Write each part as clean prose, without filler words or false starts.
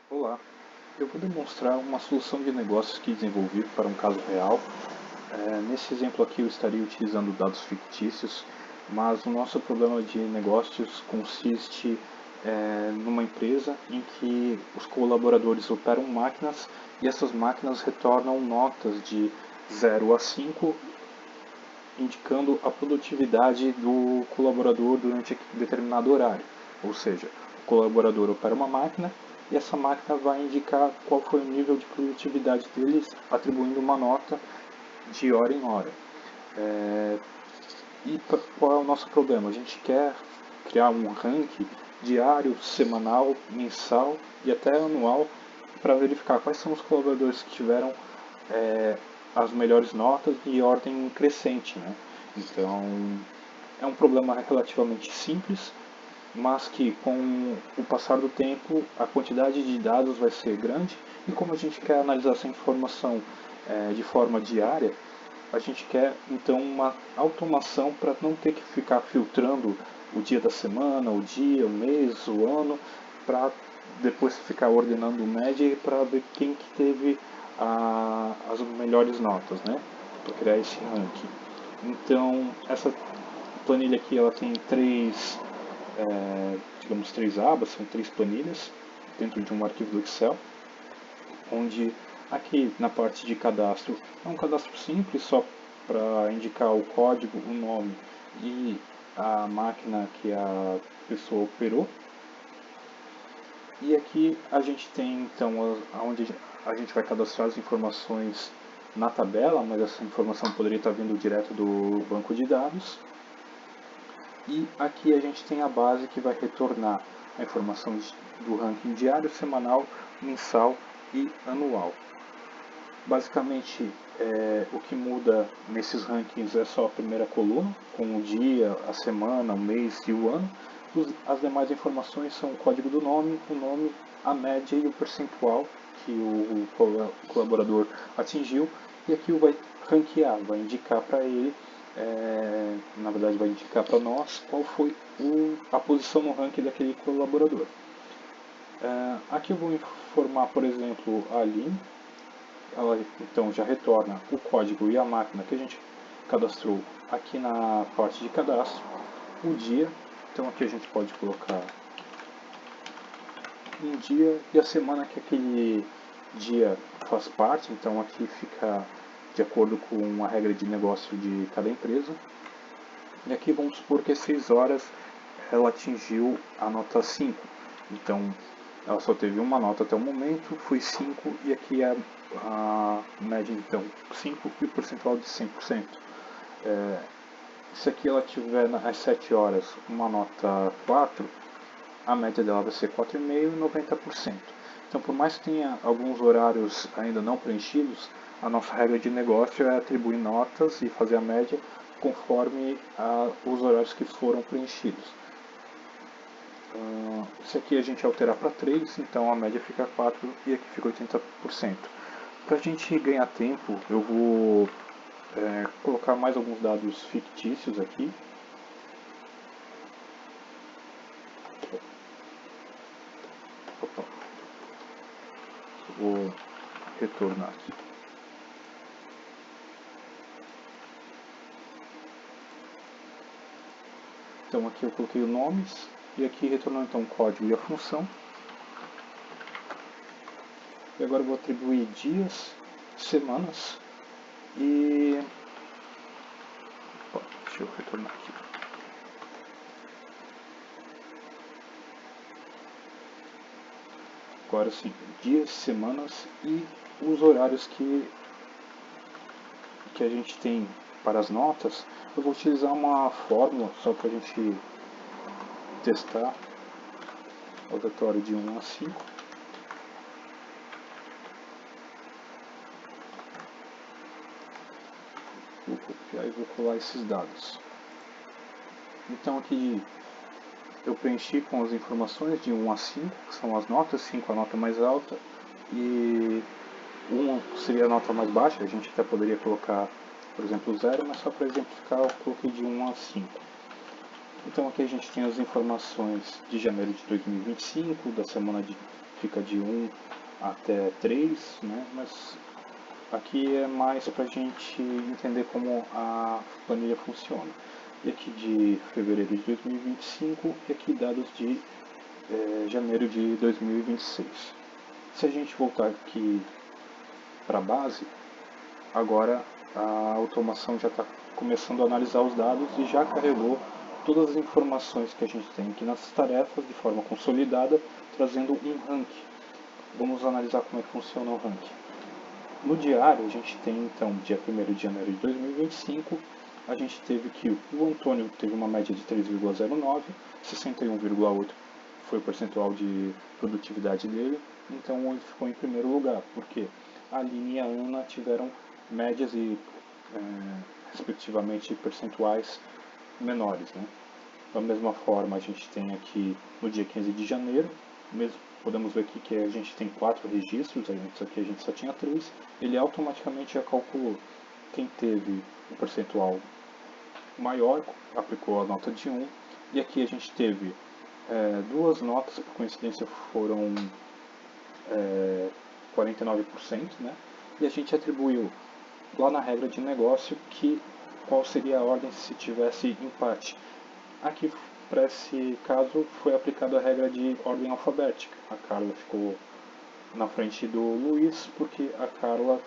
Olá, eu vou demonstrar uma solução de negócios que desenvolvi para um caso real. Nesse exemplo aqui eu estaria utilizando dados fictícios, mas o nosso problema de negócios consiste numa empresa em que os colaboradores operam máquinas e essas máquinas retornam notas de 0 a 5, indicando a produtividade do colaborador durante determinado horário. Ou seja, o colaborador opera uma máquina e essa máquina vai indicar qual foi o nível de produtividade deles, atribuindo uma nota de hora em hora. E qual é o nosso problema? A gente quer criar um ranking diário, semanal, mensal e até anual para verificar quais são os colaboradores que tiveram as melhores notas de ordem crescente, né? Então, é um problema relativamente simples, mas que com o passar do tempo a quantidade de dados vai ser grande e como a gente quer analisar essa informação de forma diária, a gente quer então uma automação para não ter que ficar filtrando o dia da semana, o dia, o mês, o ano, para depois ficar ordenando média para ver quem que teve as melhores notas, né? Para criar esse ranking. Então essa planilha aqui ela tem três abas, são três planilhas dentro de um arquivo do Excel, onde aqui na parte de cadastro é um cadastro simples só para indicar o código, o nome e a máquina que a pessoa operou. E aqui a gente tem então onde a gente vai cadastrar as informações na tabela, mas essa informação poderia estar vindo direto do banco de dados. E aqui a gente tem a base que vai retornar a informação do ranking diário, semanal, mensal e anual. Basicamente, o que muda nesses rankings é só a primeira coluna, com o dia, a semana, o mês e o ano. As demais informações são o código do nome, a média e o percentual que o colaborador atingiu. E aqui vai ranquear, vai indicar para ele, na verdade vai indicar para nós qual foi a posição no ranking daquele colaborador. Aqui eu vou informar, por exemplo, a Aline. Ela então já retorna o código e a máquina que a gente cadastrou aqui na parte de cadastro, o dia, então aqui a gente pode colocar um dia e a semana que aquele dia faz parte, então aqui fica de acordo com a regra de negócio de cada empresa. E aqui vamos supor que às 6 horas ela atingiu a nota 5, então ela só teve uma nota até o momento, foi 5, e aqui é a média então 5 e o percentual de 100%. Se aqui ela tiver às 7 horas uma nota 4, a média dela vai ser 4,5 e 90%. Então, por mais que tenha alguns horários ainda não preenchidos, a nossa regra de negócio é atribuir notas e fazer a média conforme os horários que foram preenchidos. Se aqui a gente alterar para 3, então a média fica 4 e aqui fica 80%. Para a gente ganhar tempo, eu vou colocar mais alguns dados fictícios aqui. Opa. Vou retornar aqui. Então aqui eu coloquei os nomes e aqui retornou então o código e a função. E agora eu vou atribuir dias, semanas e... Opa, deixa eu retornar aqui. Agora sim, dias, semanas e os horários que a gente tem para as notas. Eu vou utilizar uma fórmula só para a gente testar, aleatório de 1 a 5. Vou copiar e vou colar esses dados. Então aqui eu preenchi com as informações de 1 a 5, que são as notas, 5 a nota mais alta e 1 seria a nota mais baixa, a gente até poderia colocar, por exemplo, 0, mas só para exemplificar eu coloquei de 1 a 5. Então aqui a gente tem as informações de janeiro de 2025, da semana de fica de 1 até 3, né? Mas aqui é mais para a gente entender como a planilha funciona. E aqui de fevereiro de 2025 e aqui dados de janeiro de 2026. Se a gente voltar aqui para a base, agora a automação já está começando a analisar os dados e já carregou todas as informações que a gente tem aqui nas tarefas de forma consolidada, trazendo um ranking. Vamos analisar como é que funciona o ranking. No diário, a gente tem então, dia 1º de janeiro de 2025, a gente teve que o Antônio teve uma média de 3,09, 61,8 foi o percentual de produtividade dele, então ele ficou em primeiro lugar, porque a Aline e a Ana tiveram médias e, respectivamente, percentuais menores, né? Da mesma forma, a gente tem aqui no dia 15 de janeiro, mesmo, podemos ver aqui que a gente tem 4 registros, antes aqui a gente só tinha 3, ele automaticamente já calculou quem teve um percentual maior, aplicou a nota de 1, e aqui a gente teve duas notas, por coincidência foram 49%, né? E a gente atribuiu lá na regra de negócio qual seria a ordem se tivesse empate. Aqui, para esse caso, foi aplicada a regra de ordem alfabética. A Carla ficou na frente do Luiz, porque a Carla,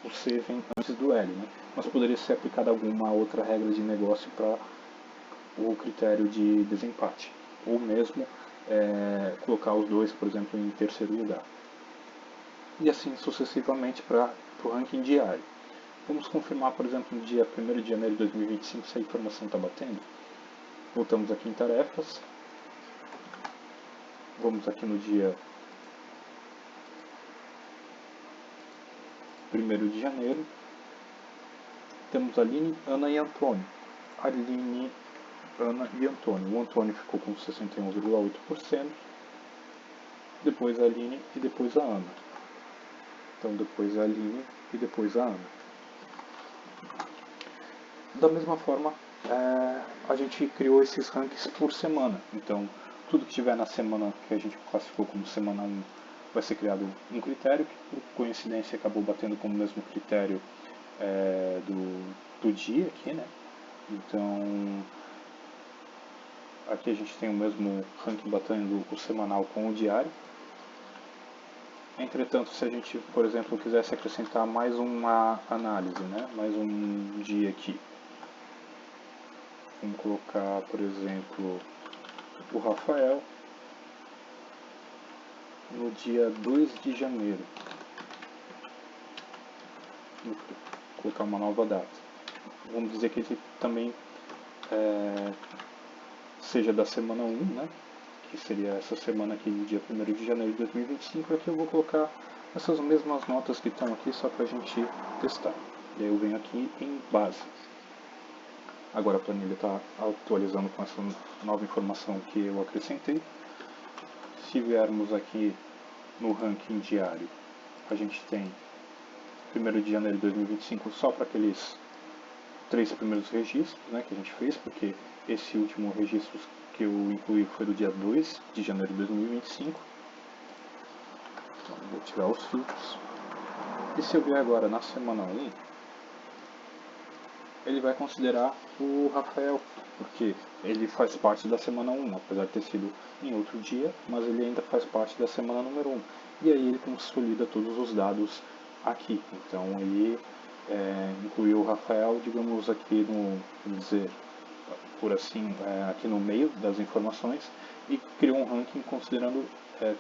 o C vem antes do L, né? Mas poderia ser aplicada alguma outra regra de negócio para o critério de desempate. Ou mesmo colocar os dois, por exemplo, em terceiro lugar. E assim sucessivamente para o ranking diário. Vamos confirmar, por exemplo, no dia 1º de janeiro de 2025 se a informação está batendo. Voltamos aqui em tarefas. Vamos aqui no dia 1º de janeiro. Temos Aline, Ana e Antônio. Aline, Ana e Antônio. O Antônio ficou com 61,8%. Depois a Aline e depois a Ana. Então depois a Aline e depois a Ana. Da mesma forma, a gente criou esses rankings por semana. Então, tudo que tiver na semana que a gente classificou como semana 1 vai ser criado um critério, que por coincidência acabou batendo com o mesmo critério do dia aqui, né? Então, aqui a gente tem o mesmo ranking batendo o semanal com o diário. Entretanto, se a gente, por exemplo, quisesse acrescentar mais uma análise, né? Mais um dia aqui. Vamos colocar, por exemplo, o Rafael no dia 2 de janeiro. Vou colocar uma nova data. Vamos dizer que ele também seja da semana 1, né? Que seria essa semana aqui, dia 1º de janeiro de 2025. Aqui eu vou colocar essas mesmas notas que estão aqui só para a gente testar. E aí eu venho aqui em base. Agora a planilha está atualizando com essa nova informação que eu acrescentei. Se viermos aqui no ranking diário, a gente tem 1º de janeiro de 2025 só para aqueles 3 primeiros registros, né, que a gente fez, porque esse último registro que eu incluí foi do dia 2 de janeiro de 2025. Então vou tirar os filtros. E se eu vier agora na semana 1, ele vai considerar o Rafael, porque ele faz parte da semana 1, apesar de ter sido em outro dia, mas ele ainda faz parte da semana número 1. E aí ele consolida todos os dados aqui. Então ele incluiu o Rafael, digamos aqui vamos dizer, por assim, aqui no meio das informações, e criou um ranking considerando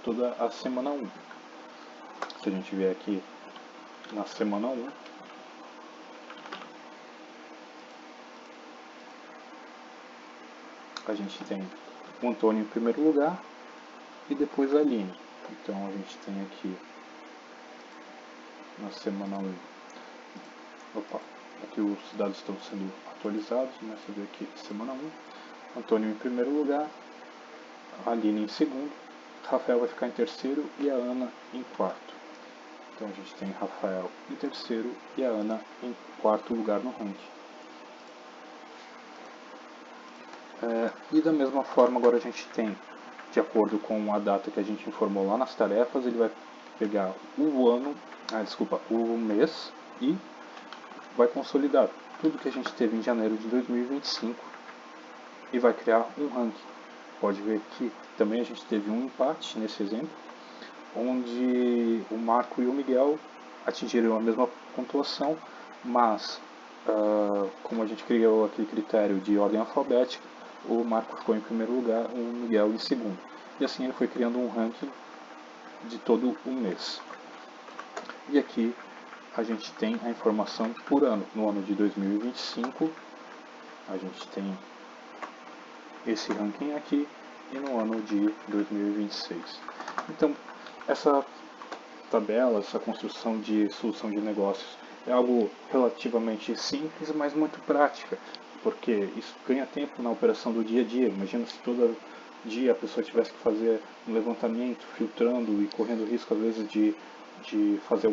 toda a semana 1. Se a gente vier aqui na semana 1, a gente tem o Antônio em primeiro lugar e depois a Aline. Então a gente tem aqui na semana 1. Opa, aqui os dados estão sendo atualizados, né? Você vê aqui semana 1. Antônio em primeiro lugar, a Aline em segundo, Rafael vai ficar em terceiro e a Ana em quarto. Então a gente tem Rafael em terceiro e a Ana em quarto lugar no ranking. E da mesma forma agora a gente tem de acordo com a data que a gente informou lá nas tarefas, ele vai pegar o mês e vai consolidar tudo que a gente teve em janeiro de 2025 e vai criar um ranking. Pode ver que também a gente teve um empate nesse exemplo, onde o Marco e o Miguel atingiram a mesma pontuação, mas como a gente criou aquele critério de ordem alfabética, o Marco ficou em primeiro lugar, o Miguel em segundo. E assim ele foi criando um ranking de todo o mês. E aqui a gente tem a informação por ano. No ano de 2025, a gente tem esse ranking aqui, e no ano de 2026. Então, essa tabela, essa construção de solução de negócios é algo relativamente simples, mas muito prática, porque isso ganha tempo na operação do dia a dia. Imagina se todo dia a pessoa tivesse que fazer um levantamento, filtrando e correndo risco às vezes de fazer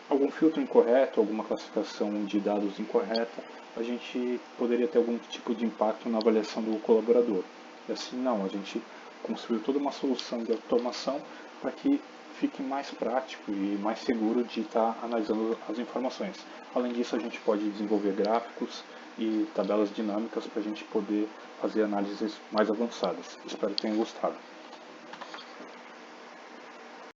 algum filtro incorreto, alguma classificação de dados incorreta, a gente poderia ter algum tipo de impacto na avaliação do colaborador. E assim não, a gente construiu toda uma solução de automação para que fique mais prático e mais seguro de estar analisando as informações. Além disso, a gente pode desenvolver gráficos e tabelas dinâmicas para a gente poder fazer análises mais avançadas. Espero que tenham gostado.